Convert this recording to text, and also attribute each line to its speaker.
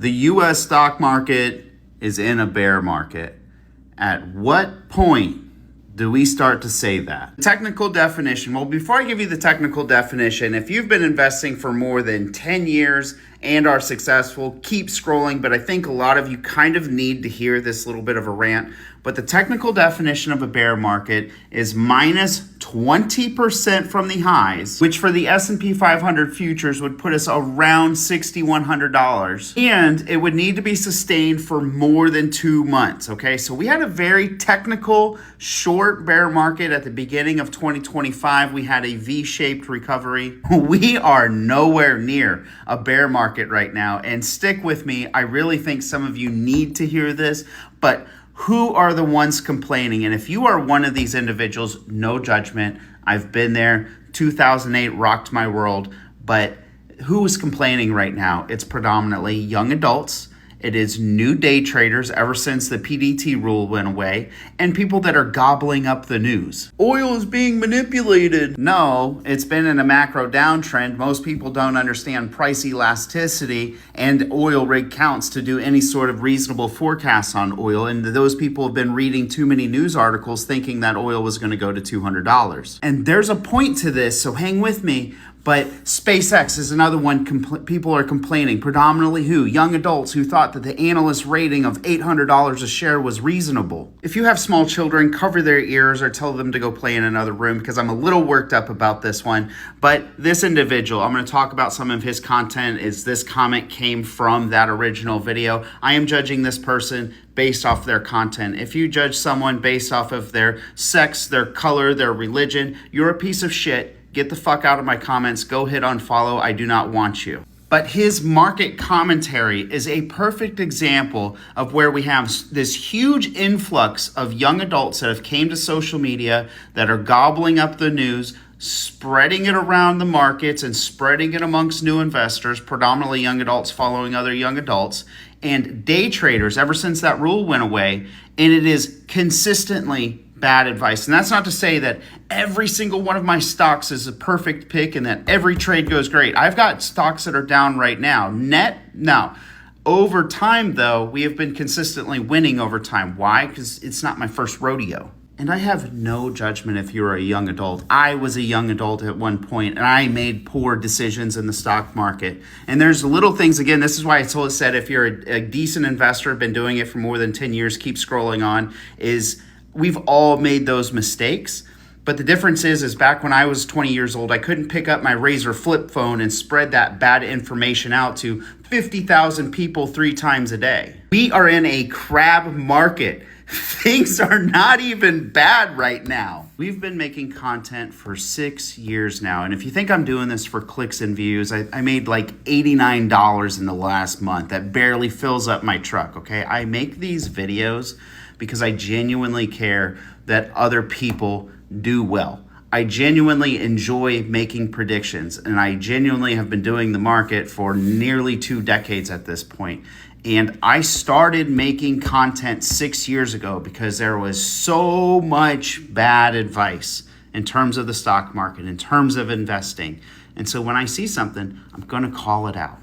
Speaker 1: The US stock market is in a bear market. At what point do we start to say that? Technical definition. Well, before I give you the technical definition, if you've been investing for more than 10 years and are successful, keep scrolling, but I think a lot of you kind of need to hear this little bit of a rant. But the technical definition of a bear market is minus 20% from the highs, which for the S&P 500 futures would put us around $6,100. And it would need to be sustained for more than 2 months, okay? So we had a very technical, short bear market at the beginning of 2025. We had a V-shaped recovery. We are nowhere near a bear market right now. And stick with me, I really think some of you need to hear this, but who are the ones complaining? And if you are one of these individuals, no judgment. I've been there. 2008 rocked my world. But who is complaining right now? It's predominantly young adults. It is new day traders ever since the PDT rule went away, and people that are gobbling up the news. Oil is being manipulated. No, it's been in a macro downtrend. Most people don't understand price elasticity and oil rig counts to do any sort of reasonable forecasts on oil. And those people have been reading too many news articles thinking that oil was going to go to $200. And there's a point to this, so hang with me. But SpaceX is another one people are complaining. Predominantly who? Young adults who thought that the analyst rating of $800 a share was reasonable. If you have small children, cover their ears or tell them to go play in another room because I'm a little worked up about this one. But this individual, I'm going to talk about some of his content. This comment came from that original video. I am judging this person based off their content. If you judge someone based off of their sex, their color, their religion, you're a piece of shit. Get the fuck out of my comments. Go hit unfollow. I do not want you. But his market commentary is a perfect example of where we have this huge influx of young adults that have came to social media that are gobbling up the news, spreading it around the markets and spreading it amongst new investors, predominantly young adults following other young adults, and day traders ever since that rule went away. And it is consistently bad advice. And that's not to say that every single one of my stocks is a perfect pick and that every trade goes great. I've got stocks that are down right now. No. Over time, though, we have been consistently winning over time. Why? Because it's not my first rodeo. And I have no judgment if you're a young adult. I was a young adult at one point, and I made poor decisions in the stock market. And there's little things, again, this is why I said if you're a decent investor, been doing it for more than 10 years, keep scrolling on, is we've all made those mistakes. But the difference is back when I was 20 years old, I couldn't pick up my Razr flip phone and spread that bad information out to 50,000 people 3 times a day. We are in a crab market. Things are not even bad right now. We've been making content for 6 years now. And if you think I'm doing this for clicks and views, I made like $89 in the last month. That barely fills up my truck, okay? I make these videos because I genuinely care that other people do well. I genuinely enjoy making predictions, and I genuinely have been doing the market for nearly 2 decades at this point. And I started making content 6 years ago because there was so much bad advice in terms of the stock market, in terms of investing. And so when I see something, I'm going to call it out.